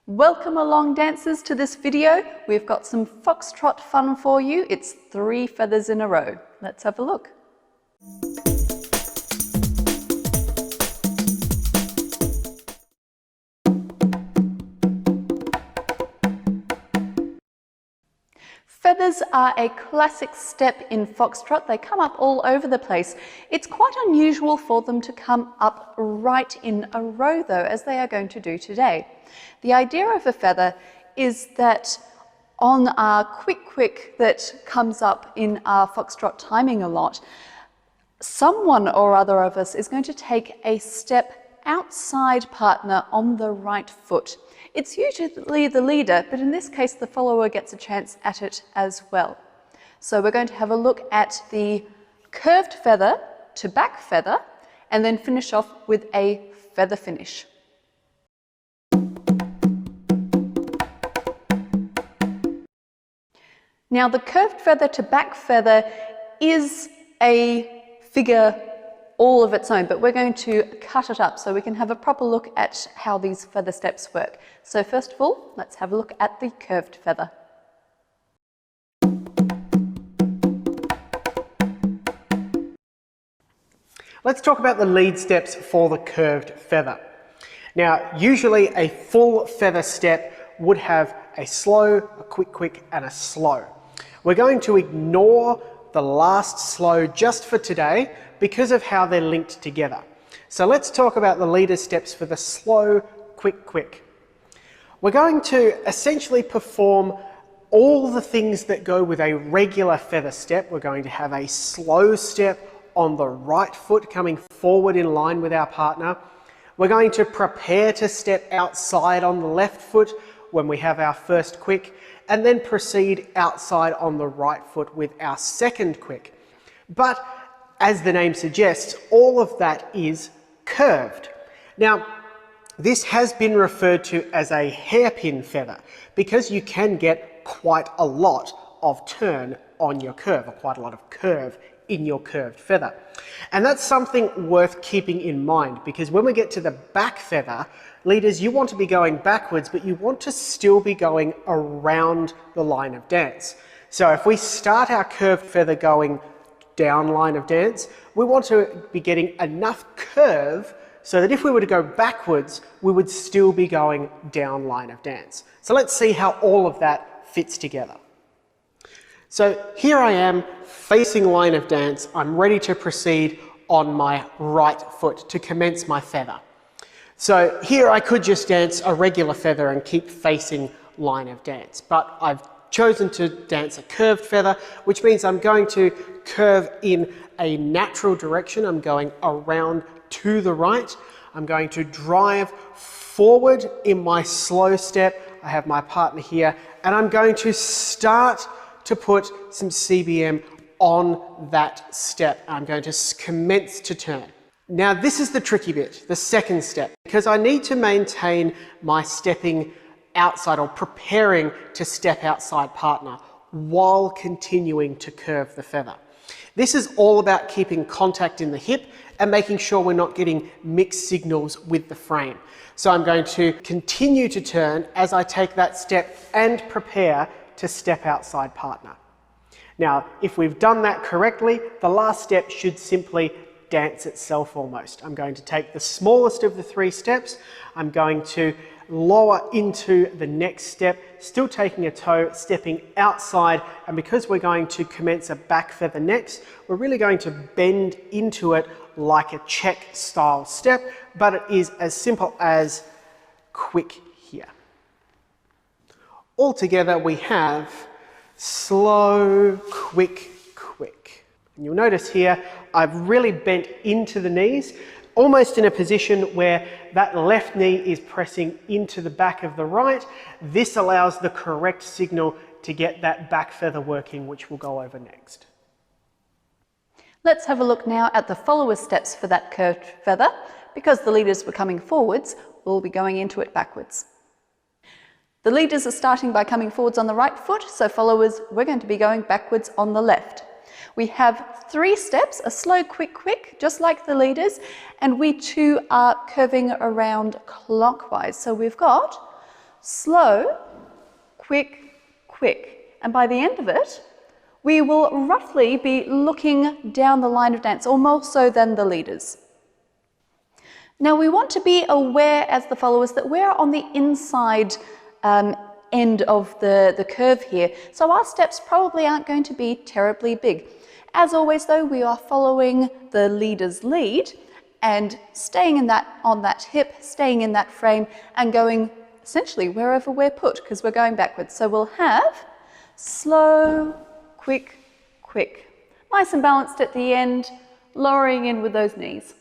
Welcome along dancers to this video. We've got some foxtrot fun for you. It's 3 feathers in a row. Let's have a look. Feathers are a classic step in foxtrot. They come up all over the place. It's quite unusual for them to come up right in a row though, as they are going to do today. The idea of a feather is that on our quick that comes up in our foxtrot timing a lot, someone or other of us is going to take a step outside partner on the right foot. It's usually the leader, but in this case the follower gets a chance at it as well. So we're going to have a look at the curved feather to back feather and then finish off with a feather finish. Now the curved feather to back feather is a figure all of its own, but we're going to cut it up so we can have a proper look at how these feather steps work. So first of all, let's have a look at the curved feather. Let's talk about the lead steps for the curved feather. Now, usually a full feather step would have a slow, a quick, and a slow. We're going to ignore the last slow just for today because of how they're linked together. So let's talk about the leader steps for the slow, quick. We're going to essentially perform all the things that go with a regular feather step. We're going to have a slow step on the right foot coming forward in line with our partner. We're going to prepare to step outside on the left foot when we have our first quick, and then proceed outside on the right foot with our second quick. But as the name suggests, all of that is curved. Now, this has been referred to as a hairpin feather because you can get quite a lot of turn on your curve, or quite a lot of curve in your curved feather. And that's something worth keeping in mind, because when we get to the back feather, leaders, you want to be going backwards, but you want to still be going around the line of dance. So if we start our curved feather going down line of dance, we want to be getting enough curve so that if we were to go backwards, we would still be going down line of dance. So let's see how all of that fits together. So here I am facing line of dance. I'm ready to proceed on my right foot to commence my feather. So here I could just dance a regular feather and keep facing line of dance, but I've chosen to dance a curved feather, which means I'm going to curve in a natural direction. I'm going around to the right. I'm going to drive forward in my slow step. I have my partner here, and I'm going to start to put some CBM on that step. I'm going to commence to turn. Now this is the tricky bit, the second step, because I need to maintain my stepping outside or preparing to step outside partner while continuing to curve the feather. This is all about keeping contact in the hip and making sure we're not getting mixed signals with the frame. So I'm going to continue to turn as I take that step and prepare to step outside partner. Now, if we've done that correctly, the last step should simply dance itself almost. I'm going to take the smallest of the 3 steps. I'm going to lower into the next step, still taking a toe, stepping outside, and because we're going to commence a back feather next, we're really going to bend into it like a check style step, but it is as simple as quick here. Altogether we have slow, quick. And you'll notice here, I've really bent into the knees, almost in a position where that left knee is pressing into the back of the right. This allows the correct signal to get that back feather working, which we'll go over next. Let's have a look now at the follower steps for that curved feather. Because the leaders were coming forwards, we'll be going into it backwards. The leaders are starting by coming forwards on the right foot, so followers, we're going to be going backwards on the left. We have 3 steps, a slow, quick, just like the leaders, and we too are curving around clockwise. So we've got slow, quick, quick. And by the end of it, we will roughly be looking down the line of dance, or more so than the leaders. Now we want to be aware as the followers that we're on the inside end of the curve here, so our steps probably aren't going to be terribly big. As always though, we are following the leader's lead and staying on that hip, staying in that frame and going essentially wherever we're put because we're going backwards. So we'll have slow, quick, quick. Nice and balanced at the end, lowering in with those knees.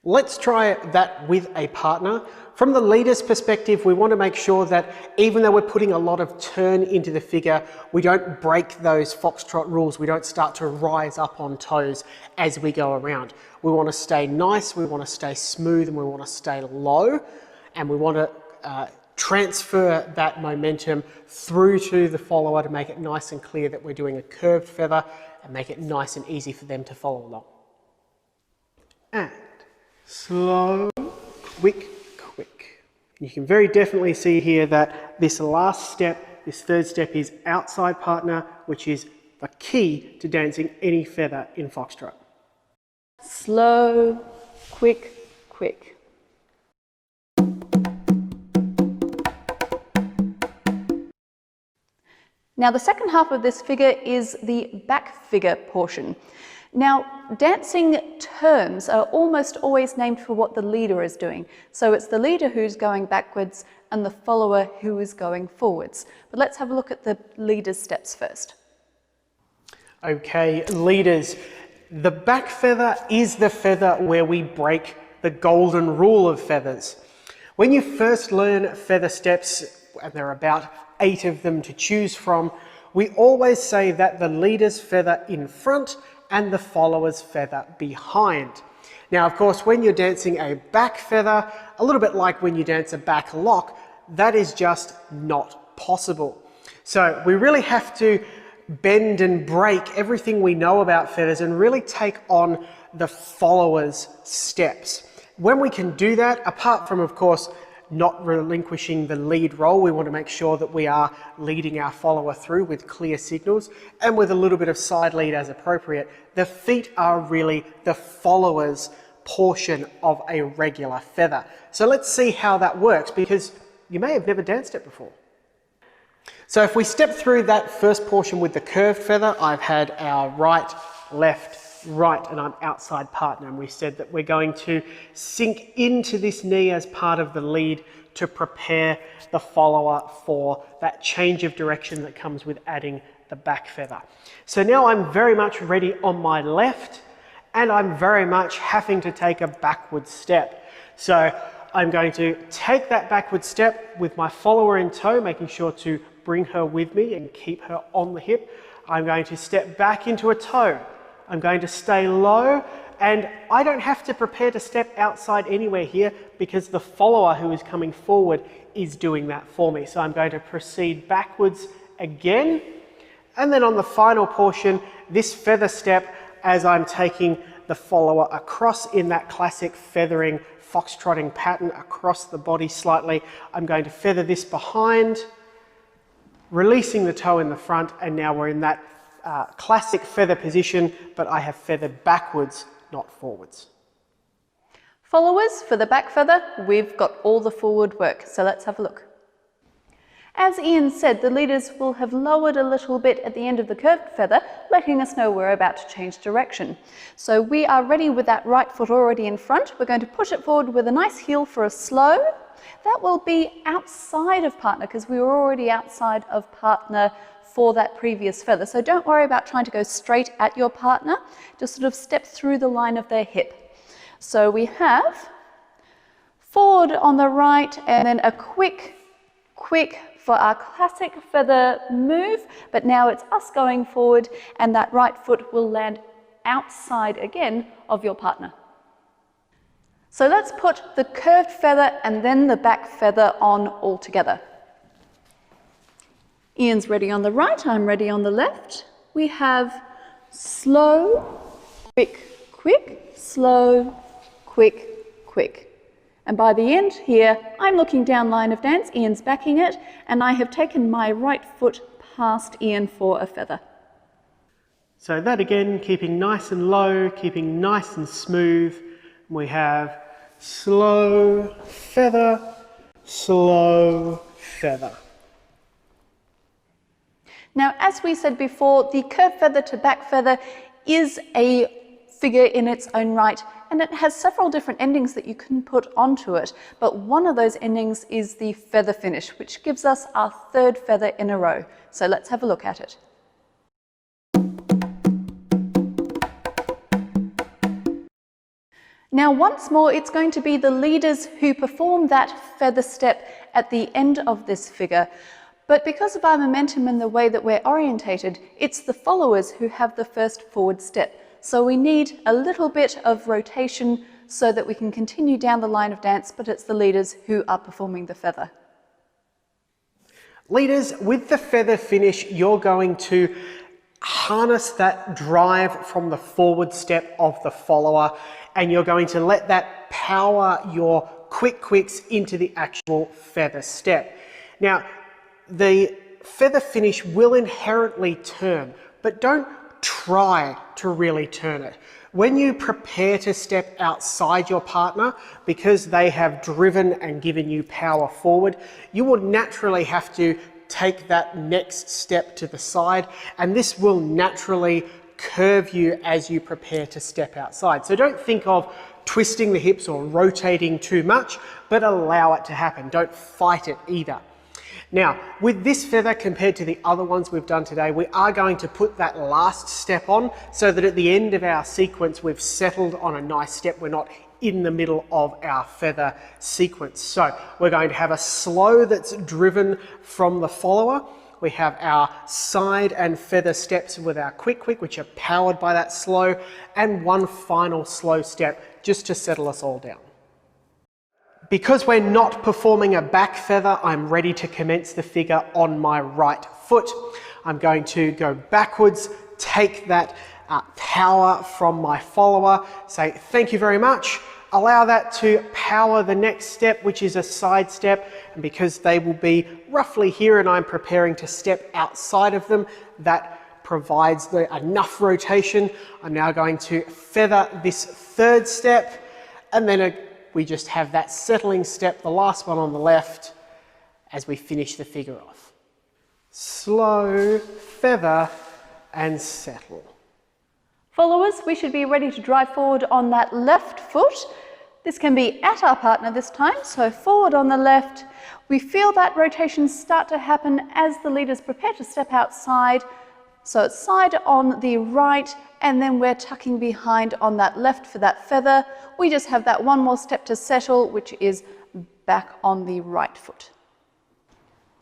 Let's try that with a partner. From the leader's perspective, we want to make sure that even though we're putting a lot of turn into the figure, we don't break those foxtrot rules. We don't start to rise up on toes as we go around. We want to stay nice, we want to stay smooth, and we want to stay low, and we want to transfer that momentum through to the follower to make it nice and clear that we're doing a curved feather and make it nice and easy for them to follow along. And slow, quick, quick. You can very definitely see here that this last step, this third step, is outside partner, which is the key to dancing any feather in Foxtrot. Slow, quick, quick. Now the second half of this figure is the back figure portion. Now, dancing terms are almost always named for what the leader is doing. So it's the leader who's going backwards and the follower who is going forwards. But let's have a look at the leader's steps first. Okay, leaders. The back feather is the feather where we break the golden rule of feathers. When you first learn feather steps, and there are about 8 of them to choose from, we always say that the leader's feather in front and the follower's feather behind. Now, of course, when you're dancing a back feather, a little bit like when you dance a back lock, that is just not possible. So we really have to bend and break everything we know about feathers and really take on the follower's steps. When we can do that, apart from, of course, not relinquishing the lead role, we want to make sure that we are leading our follower through with clear signals and with a little bit of side lead as appropriate. The feet are really the follower's portion of a regular feather. So let's see how that works, because you may have never danced it before. So if we step through that first portion with the curved feather, I've had our right, left, right, and I'm outside partner, and we said that we're going to sink into this knee as part of the lead to prepare the follower for that change of direction that comes with adding the back feather. So now I'm very much ready on my left, and I'm very much having to take a backward step. So I'm going to take that backward step with my follower in tow, making sure to bring her with me and keep her on the hip. I'm going to step back into a toe. I'm going to stay low, and I don't have to prepare to step outside anywhere here because the follower who is coming forward is doing that for me. So I'm going to proceed backwards again. And then on the final portion, this feather step, as I'm taking the follower across in that classic feathering foxtrotting pattern across the body slightly, I'm going to feather this behind, releasing the toe in the front, and now we're in that classic feather position, but I have feathered backwards, not forwards. Followers, for the back feather, we've got all the forward work, so let's have a look. As Ian said, the leaders will have lowered a little bit at the end of the curved feather, letting us know we're about to change direction. So we are ready with that right foot already in front. We're going to push it forward with a nice heel for a slow. That will be outside of partner because we were already outside of partner for that previous feather. So don't worry about trying to go straight at your partner, just sort of step through the line of their hip. So we have forward on the right and then a quick for our classic feather move, but now it's us going forward and that right foot will land outside again of your partner. So let's put the curved feather and then the back feather on all together. Ian's ready on the right, I'm ready on the left. We have slow, quick, quick, slow, quick, quick. And by the end here, I'm looking down line of dance, Ian's backing it, and I have taken my right foot past Ian for a feather. So that again, keeping nice and low, keeping nice and smooth. We have slow feather, slow feather. Now, as we said before, the curved feather to back feather is a figure in its own right, and it has several different endings that you can put onto it. But one of those endings is the feather finish, which gives us our third feather in a row. So let's have a look at it. Now, once more, it's going to be the leaders who perform that feather step at the end of this figure. But because of our momentum and the way that we're orientated, it's the followers who have the first forward step. So we need a little bit of rotation so that we can continue down the line of dance, but it's the leaders who are performing the feather. Leaders, with the feather finish, you're going to harness that drive from the forward step of the follower, and you're going to let that power your quick quicks into the actual feather step. Now, the feather finish will inherently turn, but don't try to really turn it. When you prepare to step outside your partner, because they have driven and given you power forward, you will naturally have to take that next step to the side, and this will naturally curve you as you prepare to step outside. So don't think of twisting the hips or rotating too much, but allow it to happen. Don't fight it either. Now, with this feather compared to the other ones we've done today, we are going to put that last step on so that at the end of our sequence, we've settled on a nice step. We're not in the middle of our feather sequence. So we're going to have a slow that's driven from the follower. We have our side and feather steps with our quick, which are powered by that slow, and one final slow step just to settle us all down. Because we're not performing a back feather, I'm ready to commence the figure on my right foot. I'm going to go backwards, take that power from my follower, say thank you very much, allow that to power the next step, which is a side step, and because they will be roughly here and I'm preparing to step outside of them, that provides enough rotation. I'm now going to feather this third step, and then we just have that settling step, the last one on the left, as we finish the figure off. Slow, feather, and settle. Followers, we should be ready to drive forward on that left foot. This can be at our partner this time, so forward on the left. We feel that rotation start to happen as the leaders prepare to step outside. So it's side on the right, and then we're tucking behind on that left for that feather. We just have that one more step to settle, which is back on the right foot.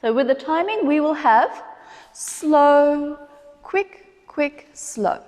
So with the timing, we will have slow, quick, slow.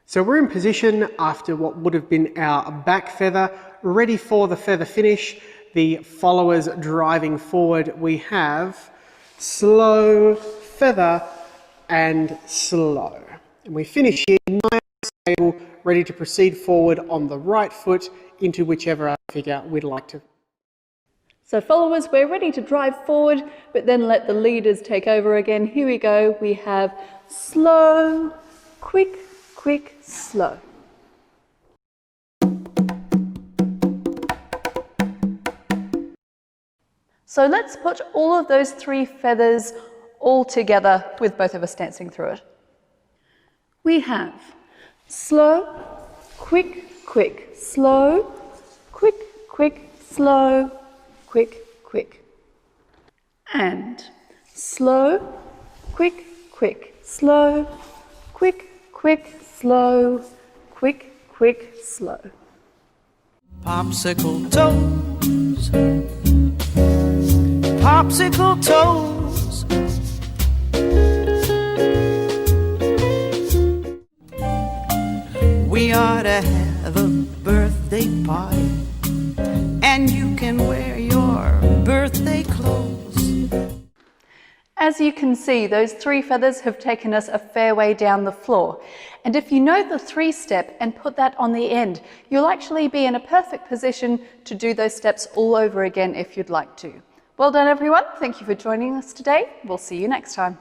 So we're in position after what would have been our back feather, ready for the feather finish. The followers driving forward, we have slow, feather, and slow. And we finish here, nice and stable, ready to proceed forward on the right foot into whichever figure we'd like to. So followers, we're ready to drive forward, but then let the leaders take over again. Here we go. We have slow, quick, slow. So let's put all of those three feathers all together with both of us dancing through it. We have slow, quick, slow, quick, slow, quick. And slow, quick, slow, quick, slow, quick, slow. Popsicle toes, popsicle toes. We ought to have a birthday party, and you can wear your birthday clothes. As you can see, those 3 feathers have taken us a fair way down the floor. And if you know the 3-step and put that on the end, you'll actually be in a perfect position to do those steps all over again if you'd like to. Well done, everyone. Thank you for joining us today. We'll see you next time.